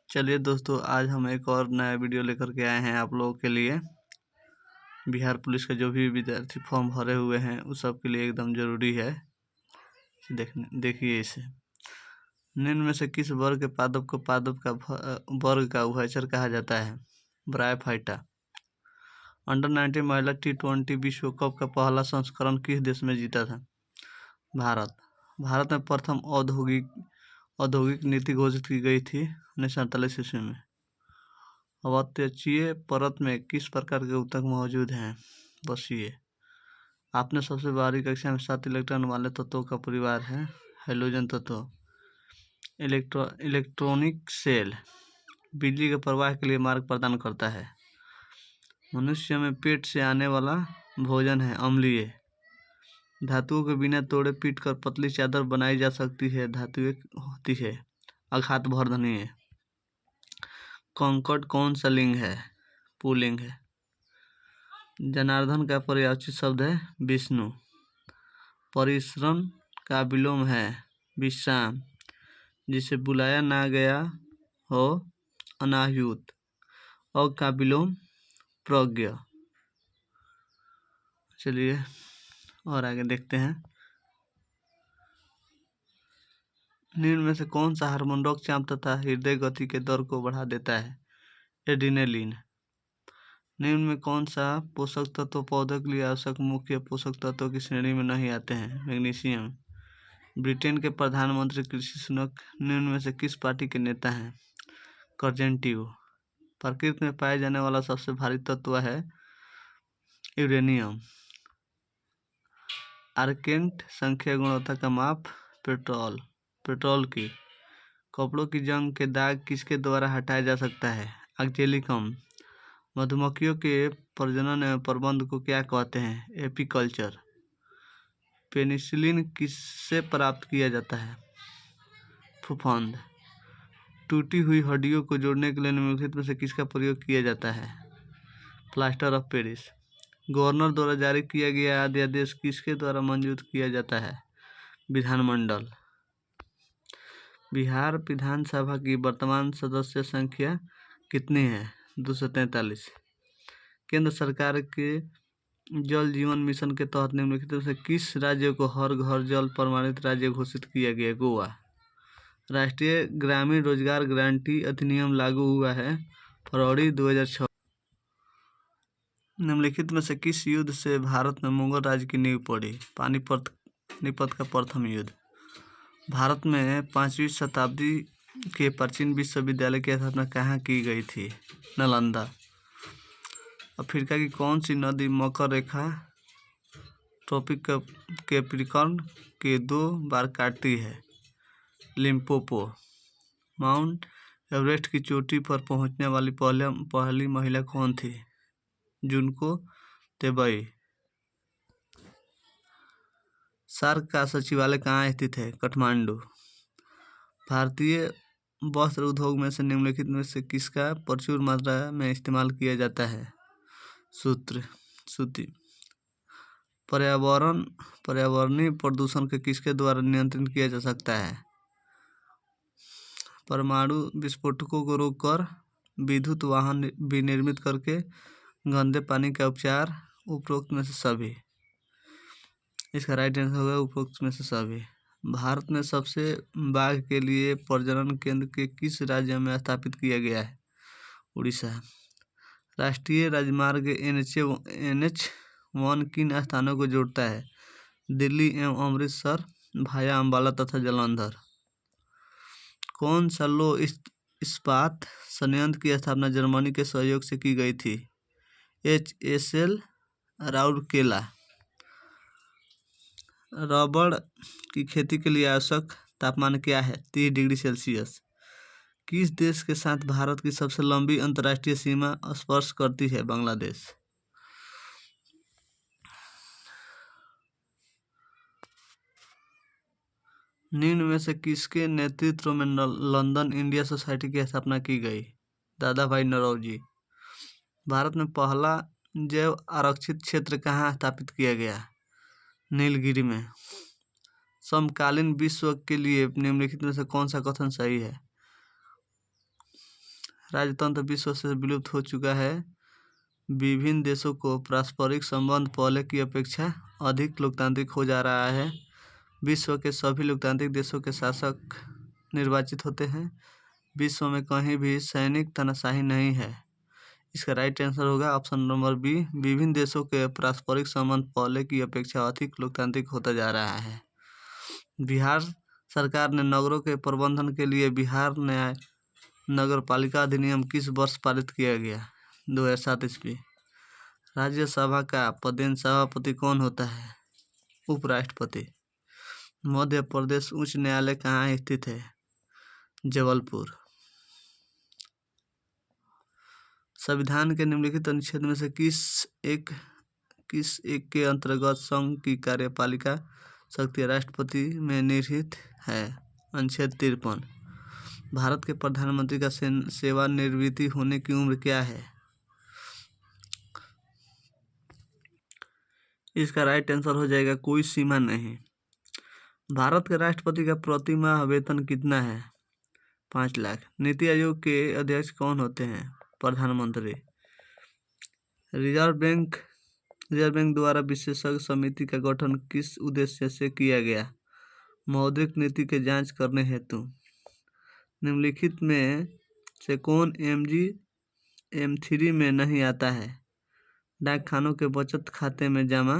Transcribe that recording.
चलिए दोस्तों, आज हम एक और नया वीडियो लेकर के आए हैं आप लोगों के लिए। बिहार पुलिस के जो भी विद्यार्थी फॉर्म भरे हुए हैं उस सब के लिए एकदम ज़रूरी है। देखिए इसे। निम्न में से किस वर्ग के पादप को वर्ग का उभयचर कहा जाता है? ब्रायोफाइटा। अंडर 19 महिला T20 विश्व कप का पहला संस्करण किस देश में जीता था? भारत। भारत में प्रथम औद्योगिक नीति घोषित की गई थी 1947 ईस्वी में। अवत्यचीय परत में किस प्रकार के ऊतक मौजूद हैं? बसीय। आपने सबसे बाहरी कक्षा में 7 इलेक्ट्रॉन वाले तत्वों का परिवार है हैलोजन तत्व। इलेक्ट्रॉनिक सेल बिजली के प्रवाह के लिए मार्ग प्रदान करता है। मनुष्य में पेट से आने वाला भोजन है अम्लीय। धातुओं के बिना तोड़े पीट कर पतली चादर बनाई जा सकती है, धातु एक होती है। अघात वर्धनीय। कॉन्कॉर्ड कौन सा लिंग है? पुल्लिंग है। जनार्दन का पर्यायवाची शब्द है विष्णु। परिश्रम का विलोम है विश्राम। जिसे बुलाया ना गया हो अनाह्युत। और का विलोम प्रज्ञ। चलिए और आगे देखते हैं। निम्न में से कौन सा हार्मोन रक्तचाप तथा हृदय गति के दर को बढ़ा देता है? एड्रेनलिन। निम्न में कौन सा पोषक तत्व पौधों के लिए आवश्यक मुख्य पोषक तत्वों की श्रेणी में नहीं आते हैं? मैग्नीशियम। ब्रिटेन के प्रधानमंत्री कृषि सुनक निम्न में से किस पार्टी के नेता हैं? कंजर्वेटिव। प्रकृति में पाए जाने वाला सबसे भारी तत्व है यूरेनियम। आर्केंट संख्या गुणवत्ता का माप पेट्रोल की। कपड़ों की जंग के दाग किसके द्वारा हटाया जा सकता है? एक्जेलिकम। मधुमक्खियों के प्रजनन एवं प्रबंध को क्या कहते हैं? एपीकल्चर। पेनिसिलिन किससे प्राप्त किया जाता है? फफूंद। टूटी हुई हड्डियों को जोड़ने के लिए निम्नलिखित में से किसका प्रयोग किया जाता है? Plaster of Paris. गवर्नर द्वारा जारी किया गया अध्यादेश किसके द्वारा मंजूर किया जाता है? विधानमंडल। बिहार विधानसभा की वर्तमान सदस्य संख्या कितनी है? 243। केंद्र सरकार के जल जीवन मिशन के तहत निम्नलिखित में से किस राज्य को हर घर जल प्रमाणित राज्य घोषित किया गया? गोवा। राष्ट्रीय ग्रामीण रोजगार गारंटी अधिनियम लागू हुआ है फरवरी 2006। निम्नलिखित में से किस युद्ध से भारत में मुगल राज्य की नींव पड़ी? पानीपत का प्रथम युद्ध। भारत में 5वीं शताब्दी के प्राचीन विश्वविद्यालय की स्थापना कहाँ की गई थी? नालंदा। अफ्रीका की कौन सी नदी मकर रेखा ट्रॉपिक कैप्रिकॉर्न के 2 बार काटती है? लिम्पोपो। माउंट एवरेस्ट की चोटी पर पहुंचने वाली पहली महिला कौन थी? जुनको तेबई। सार्क का सचिवालय कहाँ स्थित है? काठमांडू। भारतीय वस्त्र उद्योग में से निम्नलिखित में से किसका प्रचुर मात्रा में इस्तेमाल किया जाता है? सूती। पर्यावरणीय प्रदूषण के किसके द्वारा नियंत्रित किया जा सकता है? परमाणु विस्फोटकों को रोककर, विद्युत वाहन विनिर्मित करके, गंदे पानी का उपचार, उपरोक्त में से सभी। इसका राइट आंसर होगा उपरोक्त में से सभी। भारत में सबसे बाघ के लिए प्रजनन केंद्र के किस राज्य में स्थापित किया गया है? उड़ीसा। राष्ट्रीय राजमार्ग NH1 किन स्थानों को जोड़ता है? दिल्ली एवं अमृतसर, भाया अंबाला तथा जालंधर। कौन सा लौह इस्पात संयंत्र की स्थापना जर्मनी के सहयोग से की गई थी? HSL राउरकेला। रबड़ की खेती के लिए आवश्यक तापमान क्या है? 30 डिग्री सेल्सियस। किस देश के साथ भारत की सबसे लंबी अंतर्राष्ट्रीय सीमा स्पर्श करती है? बांग्लादेश। निम्न में से किसके नेतृत्व में लंदन इंडिया सोसाइटी की स्थापना की गई? दादा भाई नौरोजी। भारत में पहला जैव आरक्षित क्षेत्र कहाँ स्थापित किया गया? नीलगिरी में। समकालीन विश्व के लिए निम्नलिखित में से कौन सा कथन सही है? राजतंत्र विश्व से विलुप्त हो चुका है। विभिन्न देशों को पारस्परिक संबंध पहले की अपेक्षा अधिक लोकतांत्रिक हो जा रहा है। विश्व के सभी लोकतांत्रिक देशों के शासक निर्वाचित होते हैं। विश्व में कहीं भी सैनिक तानाशाही नहीं है। इसका राइट आंसर होगा ऑप्शन नंबर बी। विभिन्न देशों के पारस्परिक संबंध पहले की अपेक्षा अधिक लोकतांत्रिक होता जा रहा है। बिहार सरकार ने नगरों के प्रबंधन के लिए बिहार न्याय नगर पालिका अधिनियम किस वर्ष पारित किया गया? 2007 ईस्वी। राज्यसभा का पदेन सभापति कौन होता है? उपराष्ट्रपति। मध्य प्रदेश उच्च न्यायालय कहाँ स्थित है? जबलपुर। संविधान के निम्नलिखित अनुच्छेद में से किस एक के अंतर्गत संघ की कार्यपालिका शक्ति राष्ट्रपति में निहित है? अनुच्छेद 53। भारत के प्रधानमंत्री का सेवानिवृत्ति होने की उम्र क्या है? इसका राइट आंसर हो जाएगा कोई सीमा नहीं। भारत के राष्ट्रपति का प्रति माह वेतन कितना है? 5 लाख। नीति आयोग के अध्यक्ष कौन होते हैं? प्रधानमंत्री। रिजर्व बैंक द्वारा विशेषज्ञ समिति का गठन किस उद्देश्य से किया गया? मौद्रिक नीति के जांच करने हेतु। निम्नलिखित में से कौन MgM 3 में नहीं आता है? डाकखानों के बचत खाते में जमा